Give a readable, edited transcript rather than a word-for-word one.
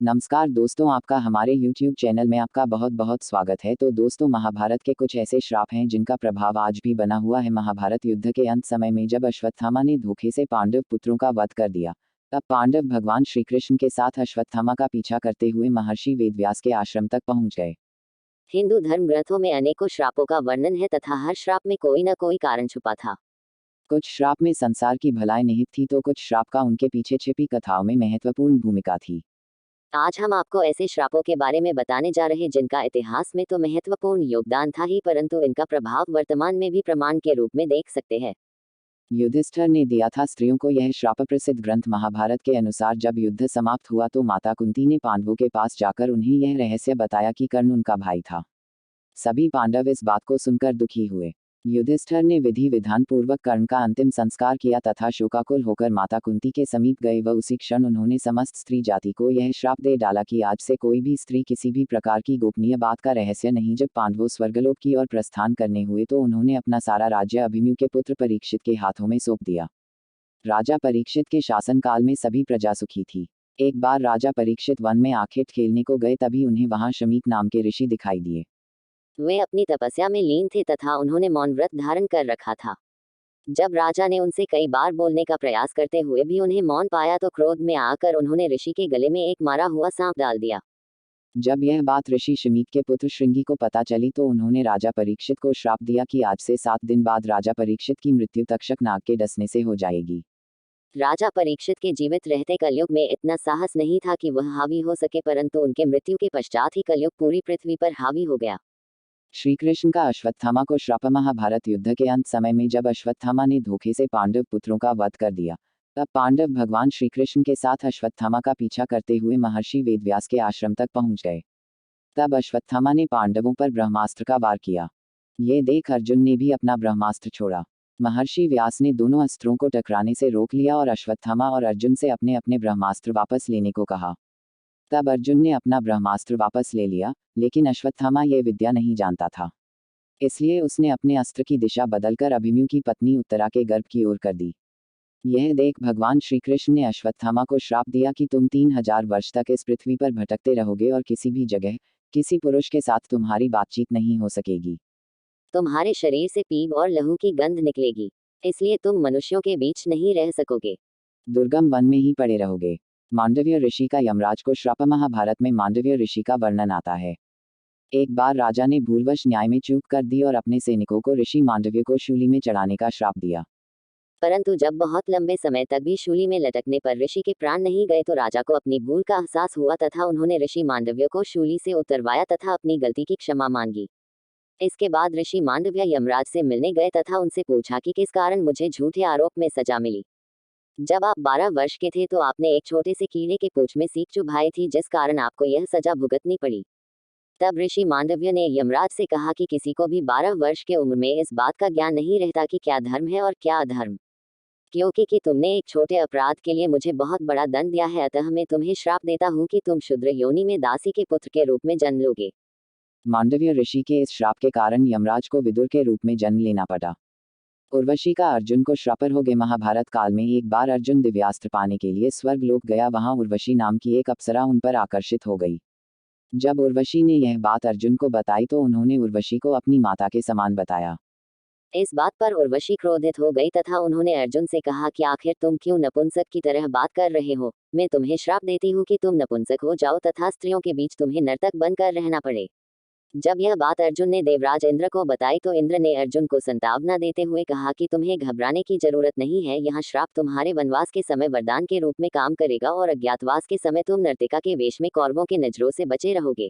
नमस्कार दोस्तों, आपका हमारे YouTube चैनल में आपका बहुत बहुत स्वागत है। तो दोस्तों, महाभारत के कुछ ऐसे श्राप हैं जिनका प्रभाव आज भी बना हुआ है। महाभारत युद्ध के अंत समय में जब अश्वत्थामा ने धोखे से पांडव पुत्रों का वध कर दिया, तब पांडव भगवान श्री कृष्ण के साथ अश्वत्थामा का पीछा करते हुए महर्षि वेदव्यास के आश्रम तक पहुंच गए। हिंदू धर्म ग्रंथों में अनेकों श्रापों का वर्णन है तथा हर श्राप में कोई न कोई कारण छुपा था। कुछ श्राप में संसार की भलाई निहित थी तो कुछ श्राप का उनके पीछे छिपी कथाओं में महत्वपूर्ण भूमिका थी। आज हम आपको ऐसे श्रापों के बारे में बताने जा रहे हैं जिनका इतिहास में तो महत्वपूर्ण योगदान था ही, परंतु इनका प्रभाव वर्तमान में भी प्रमाण के रूप में देख सकते हैं। युधिष्ठिर ने दिया था स्त्रियों को यह श्राप। प्रसिद्ध ग्रंथ महाभारत के अनुसार जब युद्ध समाप्त हुआ तो माता कुंती ने पांडवों के पास जाकर उन्हें यह रहस्य बताया कि कर्ण उनका भाई था। सभी पांडव इस बात को सुनकर दुखी हुए। युधिष्ठिर ने विधि विधान पूर्वक कर्ण का अंतिम संस्कार किया तथा शोकाकुल होकर माता कुंती के समीप गए व उसी क्षण उन्होंने समस्त स्त्री जाति को यह श्राप दे डाला कि आज से कोई भी स्त्री किसी भी प्रकार की गोपनीय बात का रहस्य नहीं। जब पांडवों स्वर्गलोक की ओर प्रस्थान करने हुए तो उन्होंने अपना सारा राज्य अभिमन्यु के पुत्र परीक्षित के हाथों में सौंप दिया। राजा परीक्षित के शासनकाल में सभी प्रजा सुखी थी। एक बार राजा परीक्षित वन में आखेट खेलने को गए, तभी उन्हें वहां शमीक नाम के ऋषि दिखाई दिए। वे अपनी तपस्या में लीन थे तथा उन्होंने मौन व्रत धारण कर रखा था। जब राजा ने उनसे कई बार बोलने का प्रयास करते हुए भी उन्हें मौन पाया तो क्रोध में आकर उन्होंने ऋषि के गले में एक मारा हुआ सांप डाल दिया। जब यह बात ऋषि शमीक के पुत्र श्रृंगी को पता चली तो उन्होंने राजा परीक्षित को श्राप दिया कि आज से 7 दिन बाद राजा परीक्षित की मृत्यु तक्षक नाग के डसने से हो जाएगी। राजा परीक्षित के जीवित रहते कलयुग में इतना साहस नहीं था कि वह हावी हो सके, परंतु उनके मृत्यु के पश्चात ही कलयुग पूरी पृथ्वी पर हावी हो गया। श्री कृष्ण का अश्वत्थामा को श्राप। महाभारत युद्ध के अंत समय में जब अश्वत्थामा ने धोखे से पांडव पुत्रों का वध कर दिया, तब पांडव भगवान श्री कृष्ण के साथ अश्वत्थामा का पीछा करते हुए महर्षि वेदव्यास के आश्रम तक पहुंच गए। तब अश्वत्थामा ने पांडवों पर ब्रह्मास्त्र का वार किया। ये देख अर्जुन ने भी अपना ब्रह्मास्त्र छोड़ा। महर्षि व्यास ने दोनों अस्त्रों को टकराने से रोक लिया और अश्वत्थामा और अर्जुन से अपने अपने ब्रह्मास्त्र वापस लेने को कहा। तब अर्जुन ने अपना ब्रह्मास्त्र वापस ले लिया, लेकिन अश्वत्थामा यह विद्या नहीं जानता था। इसलिए उसने अपने अस्त्र की दिशा बदलकर अभिमन्यु की पत्नी उत्तरा के गर्भ की ओर कर दी। यह देख भगवान श्री कृष्ण ने अश्वत्थामा को श्राप दिया कि तुम 3000 वर्ष तक इस पृथ्वी पर भटकते रहोगे और किसी भी जगह किसी पुरुष के साथ तुम्हारी बातचीत नहीं हो सकेगी। तुम्हारे शरीर से पीप और लहू की गंध निकलेगी, इसलिए तुम मनुष्यों के बीच नहीं रह सकोगे। दुर्गम वन में ही पड़े रहोगे। मांडव्य ऋषि का यमराज को श्राप। महाभारत में मांडव्य ऋषि का वर्णन आता है। एक बार राजा ने भूलवश न्याय में चूक कर दी और अपने सैनिकों को ऋषि मांडव्य को शूली में चढ़ाने का श्राप दिया। परंतु जब बहुत लंबे समय तक भी शूली में लटकने पर ऋषि के प्राण नहीं गए तो राजा को अपनी भूल का एहसास हुआ तथा उन्होंने ऋषि मांडव्य को शूली से उतरवाया तथा अपनी गलती की क्षमा मांगी। इसके बाद ऋषि मांडव्य यमराज से मिलने गए तथा उनसे पूछा कि किस कारण मुझे झूठे आरोप में सजा मिली। जब आप 12 वर्ष के थे तो आपने एक छोटे से कीड़े के पूंछ में सीख चुभाई थी, जिस कारण आपको यह सजा भुगतनी पड़ी। तब ऋषि मांडव्य ने यमराज से कहा कि किसी को भी 12 वर्ष के उम्र में इस बात का ज्ञान नहीं रहता कि क्या धर्म है और क्या अधर्म, क्योंकि कि तुमने एक छोटे अपराध के लिए मुझे बहुत बड़ा दंड दिया है। अतः मैं तुम्हें श्राप देता हूँ कि तुम शूद्र योनि में दासी के पुत्र के रूप में जन्म लोगे। मांडव्य ऋषि के इस श्राप के कारण यमराज को विदुर के रूप में जन्म लेना पड़ा। उर्वशी का अर्जुन को श्राप हो गए। महाभारत काल में एक बार अर्जुन दिव्यास्त्र पाने के लिए स्वर्ग लोक गया। वहां उर्वशी नाम की एक अप्सरा उन पर आकर्षित हो गई। जब उर्वशी ने यह बात अर्जुन को बताई तो उन्होंने उर्वशी को अपनी माता के समान बताया। इस बात पर उर्वशी क्रोधित हो गई तथा उन्होंने अर्जुन से कहा कि आखिर तुम क्यों नपुंसक की तरह बात कर रहे हो। मैं तुम्हें श्राप देती हूँ कि तुम नपुंसक हो जाओ तथा स्त्रियों के बीच तुम्हें नर्तक बनकर रहना पड़े। जब यह बात अर्जुन ने देवराज इंद्र को बताई तो इंद्र ने अर्जुन को संतावना देते हुए कहा कि तुम्हें घबराने की जरूरत नहीं है। यह श्राप तुम्हारे वनवास के समय वरदान के रूप में काम करेगा और अज्ञातवास के समय तुम नर्तिका के वेश में कौरवों के नजरों से बचे रहोगे।